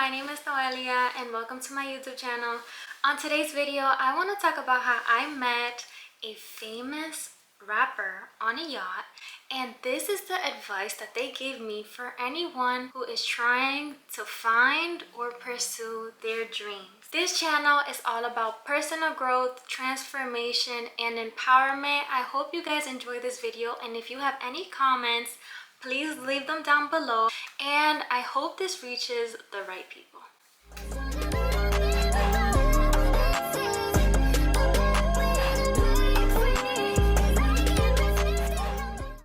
my name is Noelia and welcome to my YouTube channel. On today's video, I want to talk about how I met a famous rapper on a yacht, and this is the advice that they gave me for anyone who is trying to find or pursue their dreams. This channel is all about personal growth, transformation, and empowerment. I hope you guys enjoy this video, and if you have any comments, please leave them down below, and I hope this reaches the right people.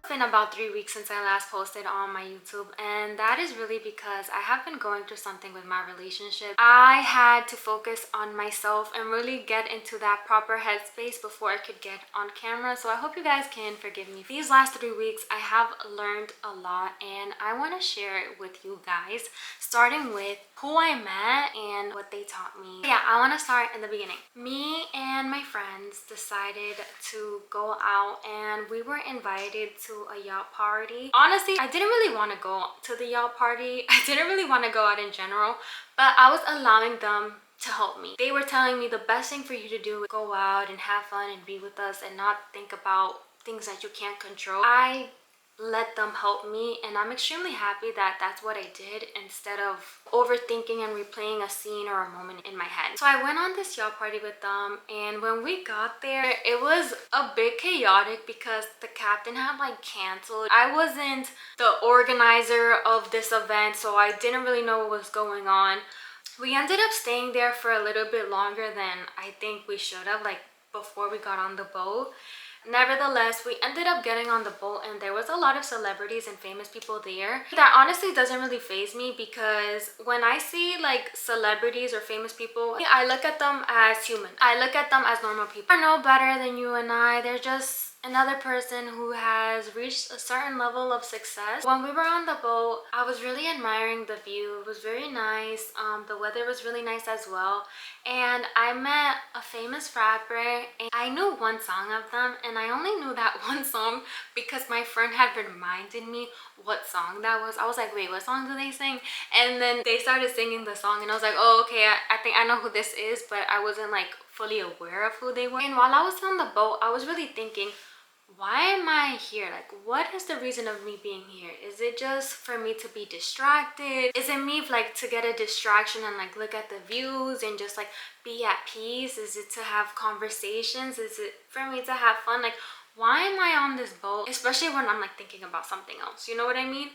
It's been about 3 weeks since I last posted on my YouTube, and that is really because I have been going through something with my relationship. I had to focus on myself and really get into that proper headspace before I could get on camera, so I hope you guys can forgive me. These last 3 weeks I have learned a lot, and I want to share it with you guys, starting with who I met and what they taught me. Yeah, I want to start in the beginning. Me and my friends decided to go out, and we were invited to a yacht party. Honestly, I didn't really want to go to the yacht party. I didn't really want to go out in general, but I was allowing them to help me. They were telling me the best thing for you to do is go out and have fun and be with us and not think about things that you can't control. I let them help me, and I'm extremely happy that that's what I did instead of overthinking and replaying a scene or a moment in my head. So I went on this yacht party with them, and when we got there, it was a bit chaotic because the captain had canceled. I wasn't the organizer of this event, so I didn't really know what was going on. We ended up staying there for a little bit longer than I think we should have, before we got on the boat. Nevertheless, we ended up getting on the boat, and there was a lot of celebrities and famous people there. That honestly doesn't really faze me, because when I see celebrities or famous people, I look at them as human. I look at them as normal people. They're no better than you and I. They're just another person who has reached a certain level of success. When we were on the boat, I was really admiring the view. It was very nice. The weather was really nice as well, and I met a famous rapper, and I knew one song of them, and I only knew that one song because my friend had reminded me what song that was. I was like, wait, what song do they sing? And then they started singing the song, and I was like, oh, okay, I think I know who this is, but I wasn't fully aware of who they were. And while I was on the boat, I was really thinking, why am I here? What is the reason of me being here? Is it just for me to be distracted? Is it me to get a distraction and look at the views and just be at peace? Is it to have conversations? Is it for me to have fun? Why am I on this boat? Especially when I'm thinking about something else, you know what I mean?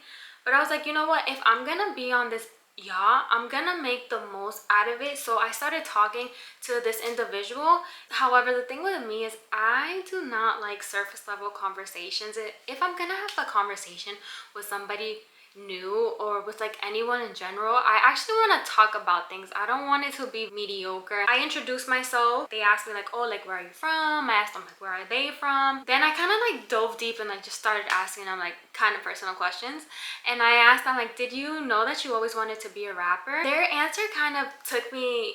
But I was like, you know what, if I'm gonna be on this yacht, I'm gonna make the most out of it. So I started talking to this individual. However, the thing with me is I do not like surface level conversations. If I'm gonna have a conversation with somebody new or with anyone in general, I actually want to talk about things. I don't want it to be mediocre. I introduced myself. They asked me oh, where are you from? I asked them where are they from? Then I kind of dove deep and just started asking them kind of personal questions. And I asked them did you know that you always wanted to be a rapper? Their answer kind of took me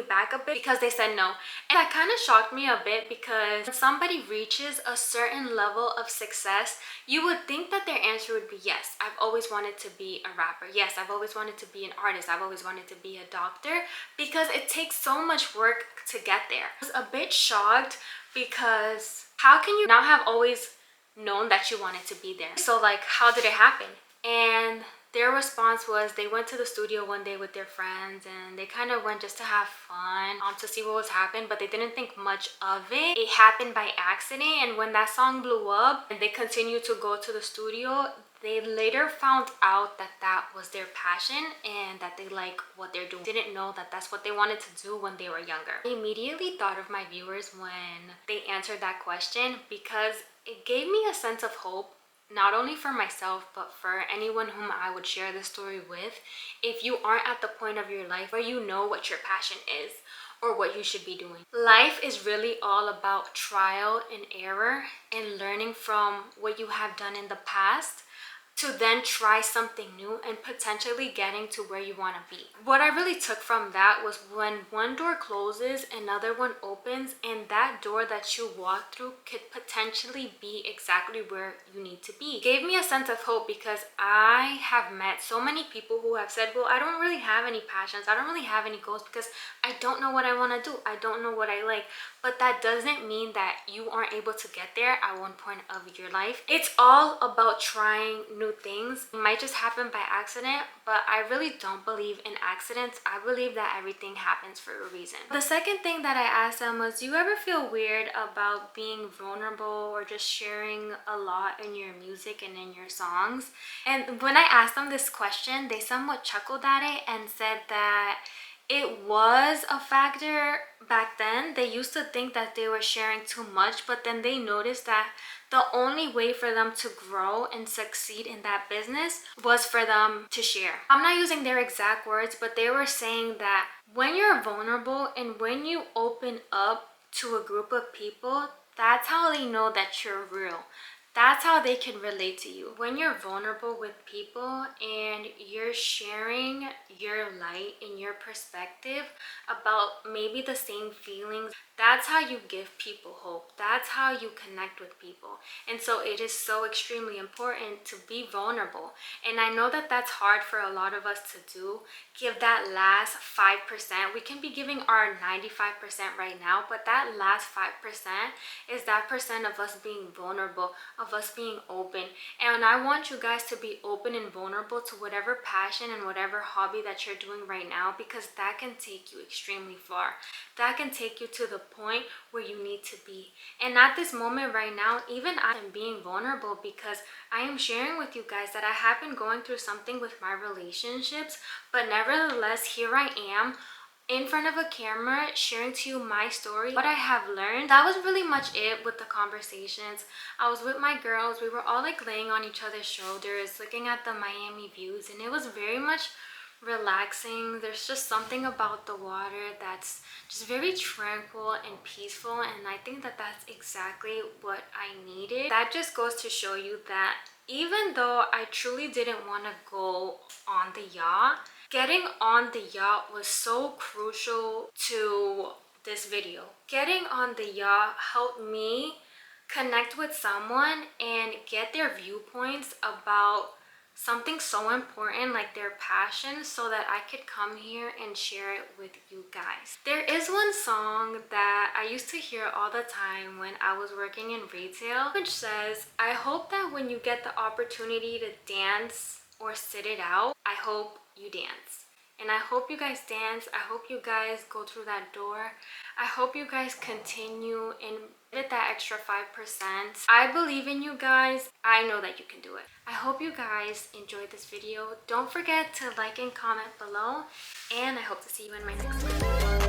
back a bit, because they said no. And that kind of shocked me a bit, because when somebody reaches a certain level of success, you would think that their answer would be yes, I've always wanted to be a rapper. Yes, I've always wanted to be an artist. I've always wanted to be a doctor, because it takes so much work to get there. I was a bit shocked, because how can you not have always known that you wanted to be there? So how did it happen? And their response was they went to the studio one day with their friends, and they kind of went just to have fun, to see what was happening, but they didn't think much of it. It happened by accident, and when that song blew up and they continued to go to the studio, they later found out that that was their passion and that they like what they're doing. Didn't know that that's what they wanted to do when they were younger. I immediately thought of my viewers when they answered that question, because it gave me a sense of hope, not only for myself, but for anyone whom I would share this story with. If you aren't at the point of your life where you know what your passion is or what you should be doing. Life is really all about trial and error and learning from what you have done in the past. to then try something new and potentially getting to where you want to be. What I really took from that was when one door closes, another one opens, and that door that you walk through could potentially be exactly where you need to be. It gave me a sense of hope because I have met so many people who have said, well, I don't really have any passions, I don't really have any goals because I don't know what I want to do, I don't know what I like. But that doesn't mean that you aren't able to get there at one point of your life. It's all about trying new things. It might just happen by accident, but I really don't believe in accidents. I believe that everything happens for a reason. The second thing that I asked them was, do you ever feel weird about being vulnerable or just sharing a lot in your music and in your songs? And when I asked them this question, they somewhat chuckled at it and said that it was a factor back then. They used to think that they were sharing too much, but then they noticed that the only way for them to grow and succeed in that business was for them to share. I'm not using their exact words, but they were saying that when you're vulnerable and when you open up to a group of people, that's how they know that you're real. That's how they can relate to you. When you're vulnerable with people and you're sharing your light and your perspective about maybe the same feelings, that's how you give people hope. That's how you connect with people. And so it is so extremely important to be vulnerable. And I know that that's hard for a lot of us to do. Give that last 5%. We can be giving our 95% right now, but that last 5% is that percent of us being vulnerable, of us being open. And I want you guys to be open and vulnerable to whatever passion and whatever hobby that you're doing right now, because that can take you extremely far. That can take you to the point where you need to be. And at this moment right now, even I am being vulnerable because I am sharing with you guys that I have been going through something with my relationships, but nevertheless, here I am in front of a camera sharing to you my story, what I have learned. That was really much it with the conversations. I was with my girls, we were all like laying on each other's shoulders, looking at the Miami views, and it was very much relaxing. There's just something about the water that's just very tranquil and peaceful, and I think that that's exactly what I needed. That just goes to show you that even though I truly didn't want to go on the yacht, getting on the yacht was so crucial to this video. Getting on the yacht helped me connect with someone and get their viewpoints about something so important like their passion, so that I could come here and share it with you guys. There is one song that I used to hear all the time when I was working in retail, which says, I hope that when you get the opportunity to dance or sit it out, I hope you dance. And I hope you guys dance. I hope you guys go through that door. I hope you guys continue and get that extra 5%. I believe in you guys. I know that you can do it. I hope you guys enjoyed this video. Don't forget to like and comment below. And I hope to see you in my next video.